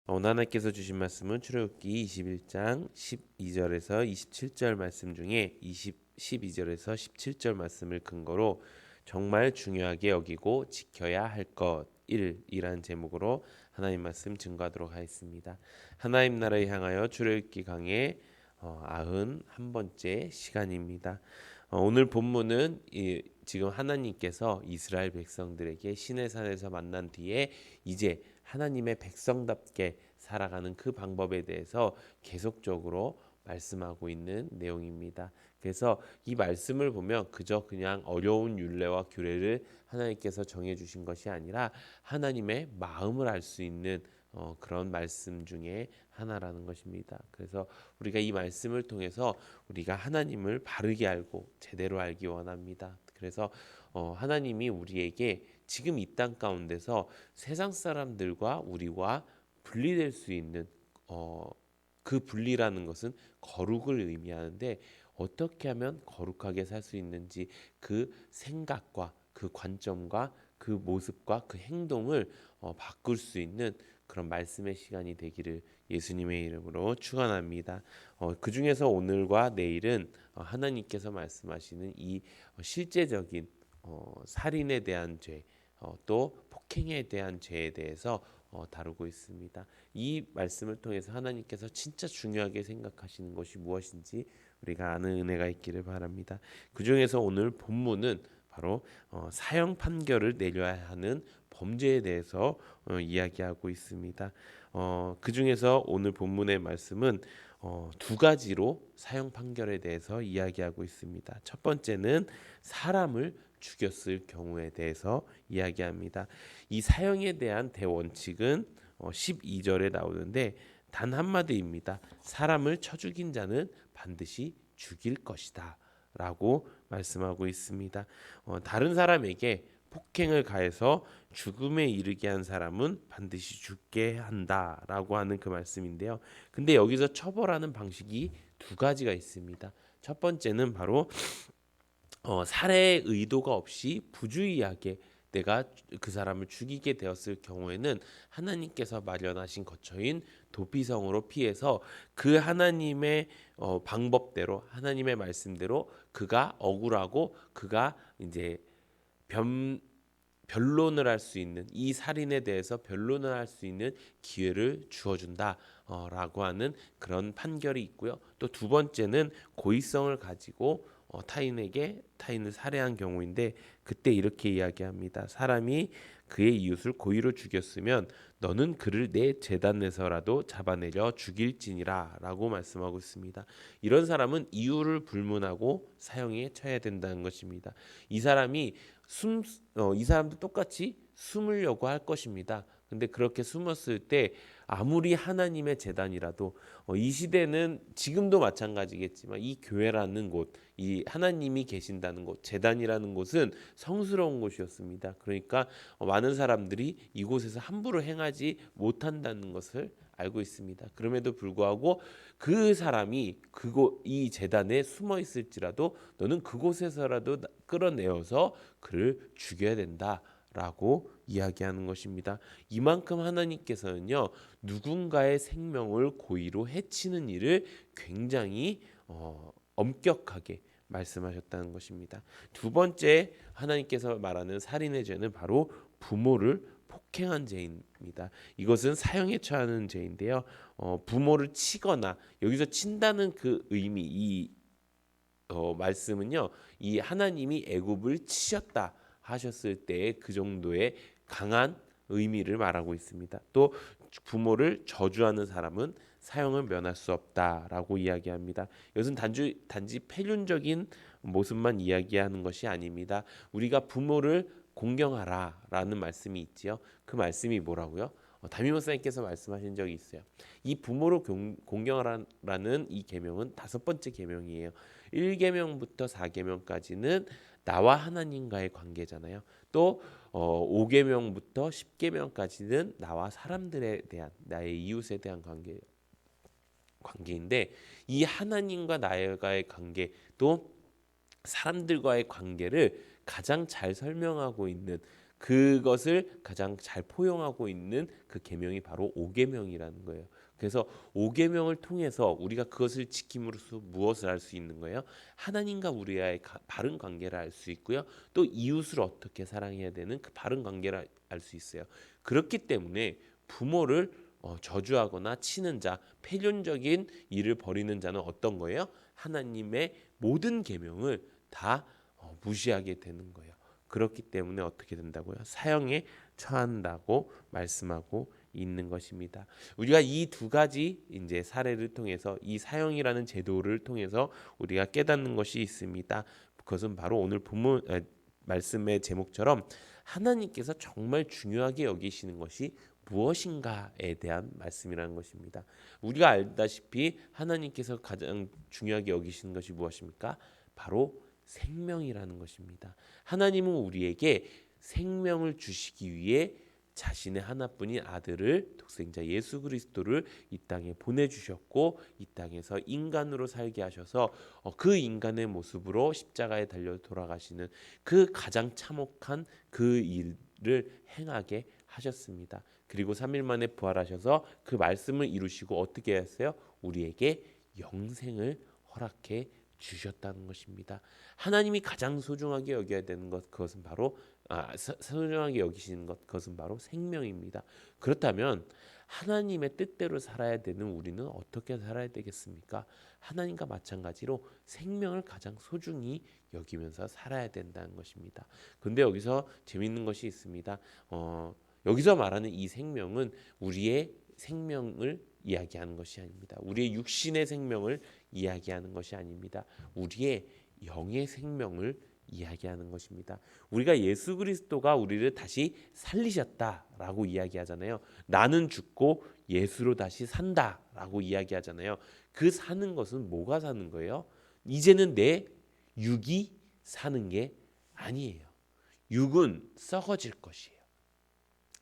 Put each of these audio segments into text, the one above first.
오늘 하나님께서 주신 말씀은 출애굽기 21장 12절에서 27절 말씀 중에 12절에서 17절 말씀을 근거로 정말 중요하게 여기고 지켜야 할 것 1이라는 제목으로 하나님 말씀 증거하도록 하겠습니다. 하나님 나라를 향하여 출애굽기 강의 91번째 시간입니다. 오늘 본문은 지금 하나님께서 이스라엘 백성들에게 시내산에서 만난 뒤에 이제 하나님의 백성답게 살아가는 그 방법에 대해서 계속적으로 말씀하고 있는 내용입니다. 그래서 이 말씀을 보면 그냥 어려운 율례와 규례를 하나님께서 정해 주신 것이 아니라 하나님의 마음을 알 수 있는 그런 말씀 중에 하나라는 것입니다. 그래서 우리가 이 말씀을 통해서 우리가 하나님을 바르게 알고 제대로 알기 원합니다. 그래서 하나님이 우리에게 지금 이 땅 가운데서 세상 사람들과 우리와 분리될 수 있는 그 분리라는 것은 거룩을 의미하는데 어떻게 하면 거룩하게 살 수 있는지 그 생각과 그 관점과 그 모습과 그 행동을 바꿀 수 있는 그런 말씀의 시간이 되기를 예수님의 이름으로 축원합니다. 그 중에서 오늘과 내일은 하나님께서 말씀하시는 이 실제적인 살인에 대한 죄, 또 폭행에 대한 죄에 대해서 다루고 있습니다. 이 말씀을 통해서 하나님께서 진짜 중요하게 생각하시는 것이 무엇인지 우리가 아는 은혜가 있기를 바랍니다. 그 중에서 오늘 본문은 바로 사형 판결을 내려야 하는 범죄에 대해서 이야기하고 있습니다. 그 중에서 오늘 본문의 말씀은 두 가지로 사형 판결에 대해서 이야기하고 있습니다. 첫 번째는 사람을 죽였을 경우에 대해서 이야기합니다. 이 사형에 대한 대원칙은 12절에 나오는데 단 한마디입니다. 사람을 쳐 죽인 자는 반드시 죽일 것이다 라고 말씀하고 있습니다. 다른 사람에게 폭행을 가해서 죽음에 이르게 한 사람은 반드시 죽게 한다라고 하는 그 말씀인데요. 근데 여기서 처벌하는 방식이 두 가지가 있습니다. 첫 번째는 바로 살해의 의도가 없이 부주의하게 내가 그 사람을 죽이게 되었을 경우에는 하나님께서 마련하신 거처인 도피성으로 피해서 그 하나님의 방법대로 하나님의 말씀대로 그가 억울하고 그가 이제 변론을 할 수 있는 이 살인에 대해서 변론을 할 수 있는 기회를 주어준다라고 하는 그런 판결이 있고요. 또 두 번째는 고의성을 가지고 타인을 살해한 경우인데 그때 이렇게 이야기합니다. 사람이 그의 이웃을 고의로 죽였으면 너는 그를 내 제단에서라도 잡아내려 죽일지니라라고 말씀하고 있습니다. 이런 사람은 이유를 불문하고 사형에 처해야 된다는 것입니다. 이 사람도 똑같이 숨으려고 할 것입니다. 근데 그렇게 숨었을 때 아무리 하나님의 제단이라도 이 시대는 지금도 마찬가지겠지만 이 교회라는 곳, 이 하나님이 계신다는 곳, 제단이라는 곳은 성스러운 곳이었습니다. 그러니까 많은 사람들이 이곳에서 함부로 행하지 못한다는 것을 알고 있습니다. 그럼에도 불구하고 그 사람이 이 제단에 숨어 있을지라도 너는 그곳에서라도 끌어내어서 그를 죽여야 된다라고 이야기하는 것입니다. 이만큼 하나님께서는요 누군가의 생명을 고의로 해치는 일을 굉장히 엄격하게 말씀하셨다는 것입니다. 두 번째 하나님께서 말하는 살인의 죄는 바로 부모를 폭행한 죄입니다. 이것은 사형에 처하는 죄인데요. 부모를 치거나 여기서 친다는 그 의미 이 말씀은요. 이 하나님이 애굽을 치셨다 하셨을 때 그 정도의 강한 의미를 말하고 있습니다. 또 부모를 저주하는 사람은 사형을 면할 수 없다라고 이야기합니다. 이것은 단지 폐륜적인 모습만 이야기하는 것이 아닙니다. 우리가 부모를 공경하라라는 말씀이 있지요. 그 말씀이 뭐라고요? 담임 목사님께서 말씀하신 적이 있어요. 이 부모를 공경하라는 이 계명은 다섯 번째 계명이에요. 1계명부터 4계명까지는 나와 하나님과의 관계잖아요. 또 5계명부터 10계명까지는 나와 사람들에 대한 나의 이웃에 대한 관계인데 이 하나님과 나와의 관계 또 사람들과의 관계를 가장 잘 설명하고 있는 그것을 가장 잘 포용하고 있는 그 계명이 바로 오계명이라는 거예요. 그래서 오계명을 통해서 우리가 그것을 지킴으로써 무엇을 할 수 있는 거예요? 하나님과 우리와의 바른 관계를 알 수 있고요. 또 이웃을 어떻게 사랑해야 되는 그 바른 관계를 알 수 있어요. 그렇기 때문에 부모를 저주하거나 치는 자, 폐륜적인 일을 벌이는 자는 어떤 거예요? 하나님의 모든 계명을 다 무시하게 되는 거예요. 그렇기 때문에 어떻게 된다고요? 사형에 처한다고 말씀하고 있는 것입니다. 우리가 이 두 가지 이제 사례를 통해서 이 사형이라는 제도를 통해서 우리가 깨닫는 것이 있습니다. 그것은 바로 오늘 본문 말씀의 제목처럼 하나님께서 정말 중요하게 여기시는 것이 무엇인가에 대한 말씀이라는 것입니다. 우리가 알다시피 하나님께서 가장 중요하게 여기시는 것이 무엇입니까? 바로 생명이라는 것입니다. 하나님은 우리에게 생명을 주시기 위해 자신의 하나뿐인 아들을 독생자 예수 그리스도를 이 땅에 보내주셨고 이 땅에서 인간으로 살게 하셔서 그 인간의 모습으로 십자가에 달려 돌아가시는 그 가장 참혹한 그 일을 행하게 하셨습니다. 그리고 3일 만에 부활하셔서 그 말씀을 이루시고 어떻게 했어요? 우리에게 영생을 허락해 주셨다는 것입니다. 하나님이 가장 소중하게 여겨야 되는 것 그것은 바로 소중하게 여기시는 것 그것은 바로 생명입니다. 그렇다면 하나님의 뜻대로 살아야 되는 우리는 어떻게 살아야 되겠습니까? 하나님과 마찬가지로 생명을 가장 소중히 여기면서 살아야 된다는 것입니다. 근데 여기서 재밌는 것이 있습니다. 여기서 말하는 이 생명은 우리의 생명을 이야기하는 것이 아닙니다. 우리의 육신의 생명을 이야기하는 것이 아닙니다. 우리의 영의 생명을 이야기하는 것입니다. 우리가 예수 그리스도가 우리를 다시 살리셨다라고 이야기하잖아요. 나는 죽고 예수로 다시 산다라고 이야기하잖아요. 그 사는 것은 뭐가 사는 거예요? 이제는 내 육이 사는 게 아니에요. 육은 썩어질 것이에요.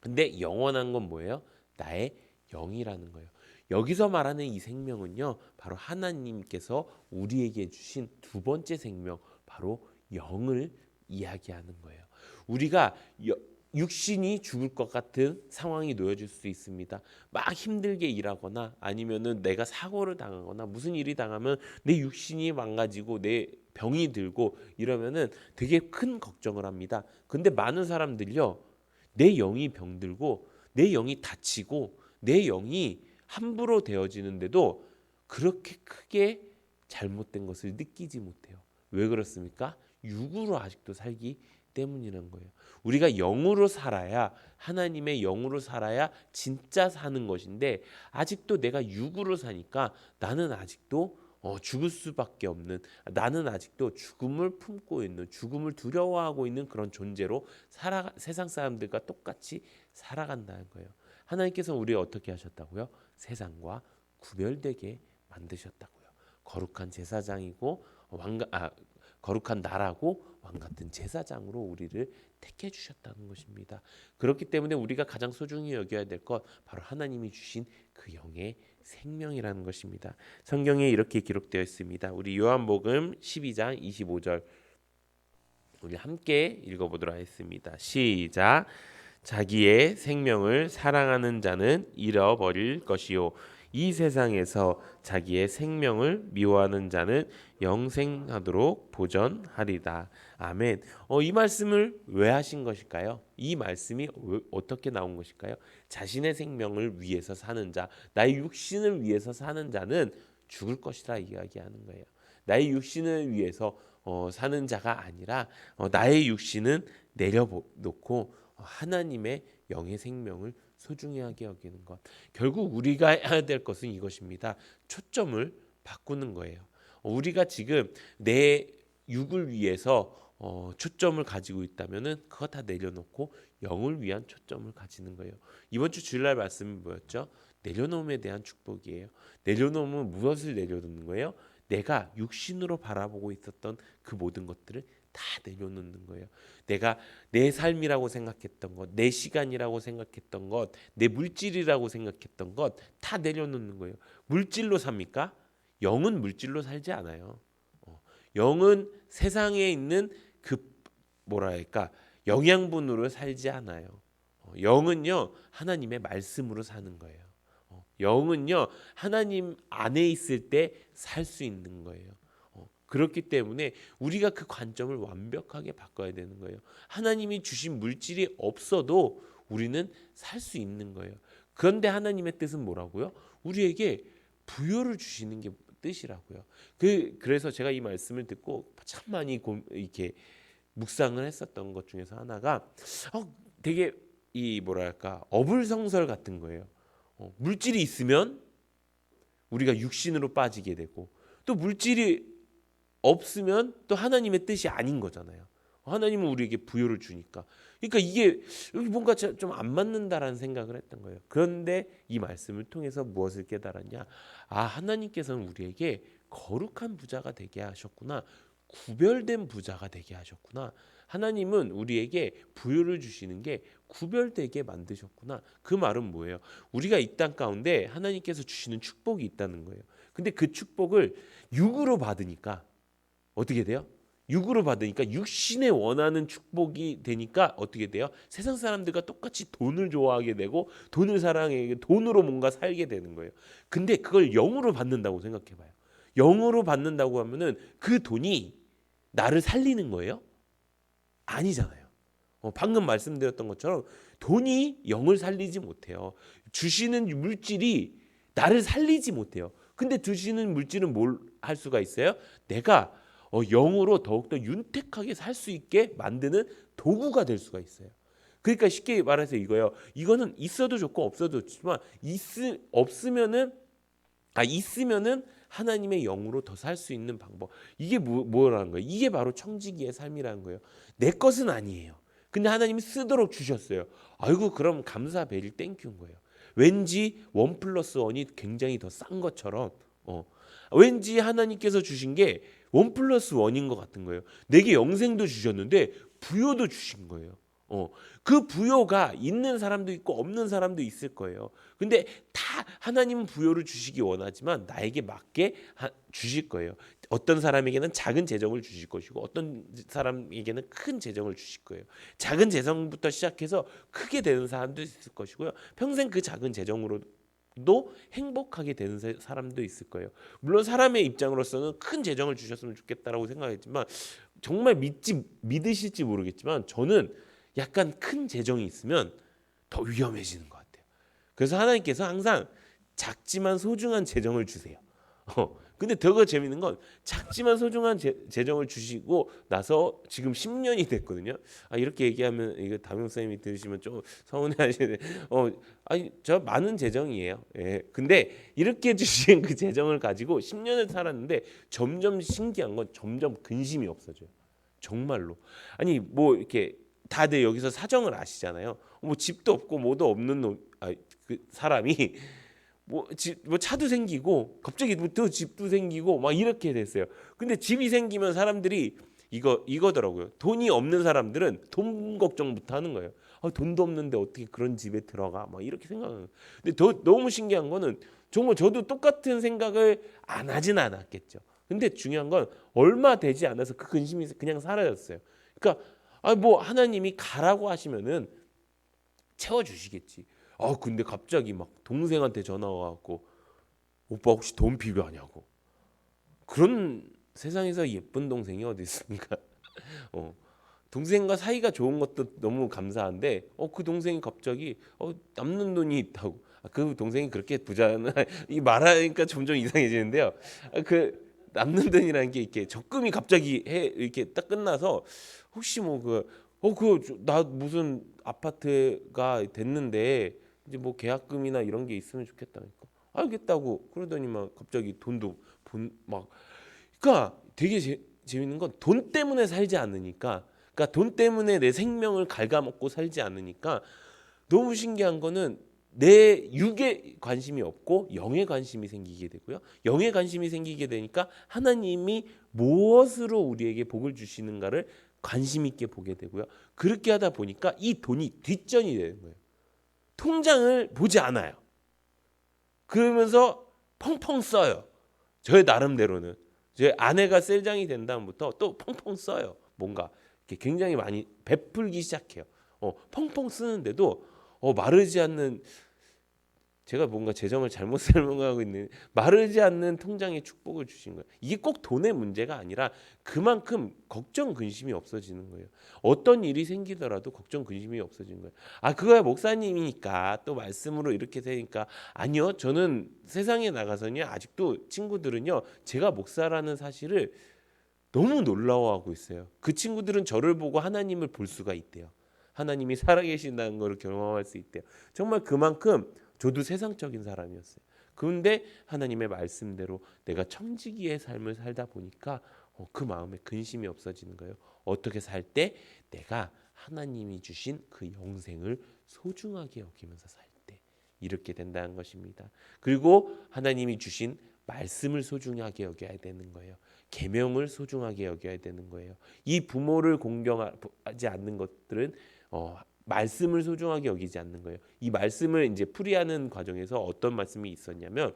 근데 영원한 건 뭐예요? 나의 영이라는 거예요. 여기서 말하는 이 생명은요, 바로 하나님께서 우리에게 주신 두 번째 생명, 바로 영을 이야기하는 거예요. 우리가 육신이 죽을 것 같은 상황이 놓여질 수 있습니다. 막 힘들게 일하거나 아니면은 내가 사고를 당하거나 무슨 일이 당하면 내 육신이 망가지고 내 병이 들고 이러면은 되게 큰 걱정을 합니다. 근데 많은 사람들이요, 내 영이 병들고 내 영이 다치고 내 영이 함부로 되어지는데도 그렇게 크게 잘못된 것을 느끼지 못해요. 왜 그렇습니까? 육으로 아직도 살기 때문이란 거예요. 우리가 영으로 살아야 하나님의 영으로 살아야 진짜 사는 것인데 아직도 내가 육으로 사니까 나는 아직도 죽을 수밖에 없는 나는 아직도 죽음을 품고 있는 죽음을 두려워하고 있는 그런 존재로 세상 사람들과 똑같이 살아간다는 거예요. 하나님께서 우리를 어떻게 하셨다고요? 세상과 구별되게 만드셨다고요. 거룩한 제사장이고 거룩한 나라고 왕 같은 제사장으로 우리를 택해 주셨다는 것입니다. 그렇기 때문에 우리가 가장 소중히 여겨야 될 것 바로 하나님이 주신 그 영의 생명이라는 것입니다. 성경에 이렇게 기록되어 있습니다. 우리 요한복음 12장 25절 우리 함께 읽어보도록 하겠습니다. 시작. 자기의 생명을 사랑하는 자는 잃어버릴 것이요 이 세상에서 자기의 생명을 미워하는 자는 영생하도록 보전하리다. 아멘. 이 말씀을 왜 하신 것일까요? 이 말씀이 어떻게 나온 것일까요? 자신의 생명을 위해서 사는 자, 나의 육신을 위해서 사는 자는 죽을 것이라 이야기하는 거예요. 나의 육신을 위해서 사는 자가 아니라 나의 육신은 내려놓고 하나님의 영의 생명을 소중히 하게 여기는 것. 결국 우리가 해야 될 것은 이것입니다. 초점을 바꾸는 거예요. 우리가 지금 내 육을 위해서 초점을 가지고 있다면은 그거 다 내려놓고 영을 위한 초점을 가지는 거예요. 이번 주 주일날 말씀이 뭐였죠? 내려놓음에 대한 축복이에요. 내려놓으면 무엇을 내려놓는 거예요? 내가 육신으로 바라보고 있었던 그 모든 것들을 다 내려놓는 거예요. 내가 내 삶이라고 생각했던 것, 내 시간이라고 생각했던 것, 내 물질이라고 생각했던 것 다 내려놓는 거예요. 물질로 삽니까? 영은 물질로 살지 않아요. 영은 세상에 있는 그 뭐랄까 영양분으로 살지 않아요. 영은요 하나님의 말씀으로 사는 거예요. 영은요 하나님 안에 있을 때 살 수 있는 거예요. 그렇기 때문에 우리가 그 관점을 완벽하게 바꿔야 되는 거예요. 하나님이 주신 물질이 없어도 우리는 살 수 있는 거예요. 그런데 하나님의 뜻은 뭐라고요? 우리에게 부요를 주시는 게 뜻이라고요. 그래서 제가 이 말씀을 듣고 참 많이 이렇게 묵상을 했었던 것 중에서 하나가 되게 이 뭐랄까 어불성설 같은 거예요. 물질이 있으면 우리가 육신으로 빠지게 되고 또 물질이 없으면 또 하나님의 뜻이 아닌 거잖아요. 하나님은 우리에게 부요를 주니까. 그러니까 이게 뭔가 좀 안 맞는다라는 생각을 했던 거예요. 그런데 이 말씀을 통해서 무엇을 깨달았냐? 하나님께서는 우리에게 거룩한 부자가 되게 하셨구나. 구별된 부자가 되게 하셨구나. 하나님은 우리에게 부요를 주시는 게 구별되게 만드셨구나. 그 말은 뭐예요? 우리가 이 땅 가운데 하나님께서 주시는 축복이 있다는 거예요. 근데 그 축복을 육으로 받으니까 어떻게 돼요? 육으로 받으니까 육신에 원하는 축복이 되니까 어떻게 돼요? 세상 사람들과 똑같이 돈을 좋아하게 되고 돈을 사랑하게 돈으로 뭔가 살게 되는 거예요. 근데 그걸 영으로 받는다고 생각해 봐요. 영으로 받는다고 하면은 그 돈이 나를 살리는 거예요? 아니잖아요. 방금 말씀드렸던 것처럼 돈이 영을 살리지 못해요. 주시는 물질이 나를 살리지 못해요. 근데 주시는 물질은 뭘 할 수가 있어요? 내가 영으로 더욱더 윤택하게 살 수 있게 만드는 도구가 될 수가 있어요. 그러니까 쉽게 말해서 이거예요. 이거는 있어도 좋고 없어도 좋지만 있으면은 하나님의 영으로 더 살 수 있는 방법. 이게 뭐라는 거예요? 이게 바로 청지기의 삶이라는 거예요. 내 것은 아니에요. 근데 하나님이 쓰도록 주셨어요. 아이고 그럼 감사 베릴 땡큐인 거예요. 왠지 1+1이 굉장히 더 싼 것처럼 왠지 하나님께서 주신 게 1+1인 것 같은 거예요. 내게 영생도 주셨는데 부요도 주신 거예요. 그 부요가 있는 사람도 있고 없는 사람도 있을 거예요. 근데 다 하나님은 부요를 주시기 원하지만 나에게 맞게 주실 거예요. 어떤 사람에게는 작은 재정을 주실 것이고 어떤 사람에게는 큰 재정을 주실 거예요. 작은 재정부터 시작해서 크게 되는 사람도 있을 것이고요. 평생 그 작은 재정으로도 행복하게 되는 사람도 있을 거예요. 물론 사람의 입장으로서는 큰 재정을 주셨으면 좋겠다라고 생각했지만 정말 믿으실지 모르겠지만 저는 약간 큰 재정이 있으면 더 위험해지는 것 같아요. 그래서 하나님께서 항상 작지만 소중한 재정을 주세요. 근데 더 재밌는 건 작지만 소중한 재정을 주시고 나서 지금 10년이 됐거든요. 이렇게 얘기하면 이거 담임 선생님이 들으시면 좀 서운해하시는데, 아니 저 많은 재정이에요. 예. 근데 이렇게 주신 그 재정을 가지고 10년을 살았는데 점점 신기한 건 점점 근심이 없어져요. 정말로. 아니 뭐 이렇게 다들 여기서 사정을 아시잖아요. 뭐 집도 없고 뭐도 없는 그 사람이 뭐 차도 생기고 갑자기 또 집도 생기고 막 이렇게 됐어요. 근데 집이 생기면 사람들이 이거더라고요. 돈이 없는 사람들은 돈 걱정부터 하는 거예요. 돈도 없는데 어떻게 그런 집에 들어가? 막 이렇게 생각하는. 근데 너무 신기한 거는 정말 저도 똑같은 생각을 안 하진 않았겠죠. 근데 중요한 건 얼마 되지 않아서 그 근심이 그냥 사라졌어요. 그러니까 뭐 하나님이 가라고 하시면은 채워주시겠지. 근데 갑자기 막 동생한테 전화 와갖고 오빠 혹시 돈 필요하냐고. 그런 세상에서 예쁜 동생이 어디 있습니까? 동생과 사이가 좋은 것도 너무 감사한데 그 동생이 갑자기 남는 돈이 있다고. 그 동생이 그렇게 부자는 이 말하니까 점점 이상해지는데요. 그 남는 돈이라는 게 이렇게 적금이 갑자기 이렇게 딱 끝나서 혹시 나 무슨 아파트가 됐는데 이제 뭐 계약금이나 이런 게 있으면 좋겠다니까. 알겠다고 그러더니 막 갑자기 돈도 막 그러니까 되게 재밌는 건 돈 때문에 살지 않으니까, 그러니까 돈 때문에 내 생명을 갉아먹고 살지 않으니까 너무 신기한 거는 내 육에 관심이 없고 영에 관심이 생기게 되고요. 영에 관심이 생기게 되니까 하나님이 무엇으로 우리에게 복을 주시는가를 관심 있게 보게 되고요. 그렇게 하다 보니까 이 돈이 뒷전이 되는 거예요. 통장을 보지 않아요. 그러면서 펑펑 써요. 저의 나름대로는. 제 아내가 셀장이 된 다음부터 또 펑펑 써요. 뭔가 이렇게 굉장히 많이 베풀기 시작해요. 펑펑 쓰는데도 마르지 않는, 제가 뭔가 재정을 잘못 설명하고 있는, 마르지 않는 통장에 축복을 주신 거예요. 이게 꼭 돈의 문제가 아니라 그만큼 걱정 근심이 없어지는 거예요. 어떤 일이 생기더라도 걱정 근심이 없어지는 거예요. 그거야 목사님이니까 또 말씀으로 이렇게 되니까. 아니요, 저는 세상에 나가서는요, 아직도 친구들은요, 제가 목사라는 사실을 너무 놀라워하고 있어요. 그 친구들은 저를 보고 하나님을 볼 수가 있대요. 하나님이 살아계신다는 걸 경험할 수 있대요. 정말 그만큼 저도 세상적인 사람이었어요. 그런데 하나님의 말씀대로 내가 청지기의 삶을 살다 보니까 그 마음에 근심이 없어지는 거예요. 어떻게 살 때? 내가 하나님이 주신 그 영생을 소중하게 여기면서 살 때 이렇게 된다는 것입니다. 그리고 하나님이 주신 말씀을 소중하게 여겨야 되는 거예요. 계명을 소중하게 여겨야 되는 거예요. 이 부모를 공경하지 않는 것들은 말씀을 소중하게 여기지 않는 거예요. 이 말씀을 이제 풀이하는 과정에서 어떤 말씀이 있었냐면,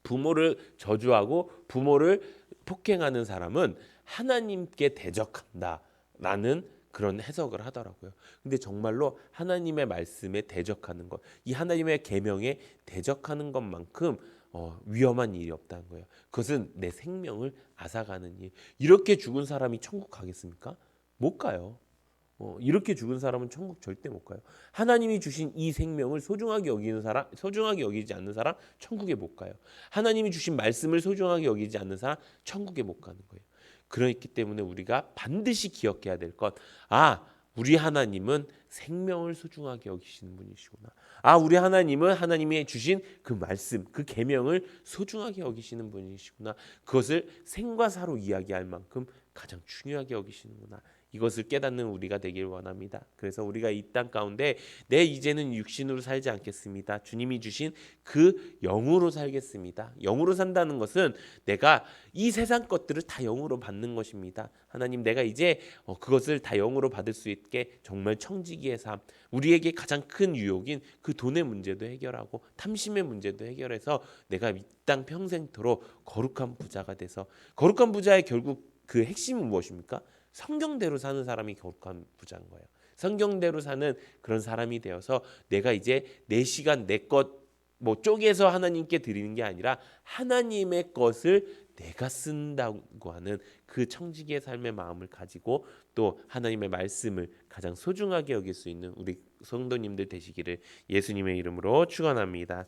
부모를 저주하고 부모를 폭행하는 사람은 하나님께 대적한다라는 그런 해석을 하더라고요. 근데 정말로 하나님의 말씀에 대적하는 것, 이 하나님의 계명에 대적하는 것만큼 위험한 일이 없다는 거예요. 그것은 내 생명을 앗아가는 일. 이렇게 죽은 사람이 천국 가겠습니까? 못 가요. 이렇게 죽은 사람은 천국 절대 못 가요. 하나님이 주신 이 생명을 소중하게 여기는 사람, 소중하게 여기지 않는 사람 천국에 못 가요. 하나님이 주신 말씀을 소중하게 여기지 않는 사람 천국에 못 가는 거예요. 그렇기 때문에 우리가 반드시 기억해야 될 것, 우리 하나님은 생명을 소중하게 여기시는 분이시구나. 우리 하나님은 하나님이 주신 그 말씀, 그 계명을 소중하게 여기시는 분이시구나. 그것을 생과 사로 이야기할 만큼 가장 중요하게 여기시는구나. 이것을 깨닫는 우리가 되길 원합니다. 그래서 우리가 이 땅 가운데 이제는 육신으로 살지 않겠습니다. 주님이 주신 그 영으로 살겠습니다. 영으로 산다는 것은 내가 이 세상 것들을 다 영으로 받는 것입니다. 하나님, 내가 이제 그것을 다 영으로 받을 수 있게 정말 청지기의 삶, 우리에게 가장 큰 유혹인 그 돈의 문제도 해결하고 탐심의 문제도 해결해서 내가 이 땅 평생토록 거룩한 부자가 돼서, 거룩한 부자의 결국 그 핵심은 무엇입니까? 성경대로 사는 사람이 거룩한 부자인 거예요. 성경대로 사는 그런 사람이 되어서 내가 이제 내 시간, 내 것 쪼개서 하나님께 드리는 게 아니라 하나님의 것을 내가 쓴다고 하는 그 청지기의 삶의 마음을 가지고 또 하나님의 말씀을 가장 소중하게 여길 수 있는 우리 성도님들 되시기를 예수님의 이름으로 축원합니다.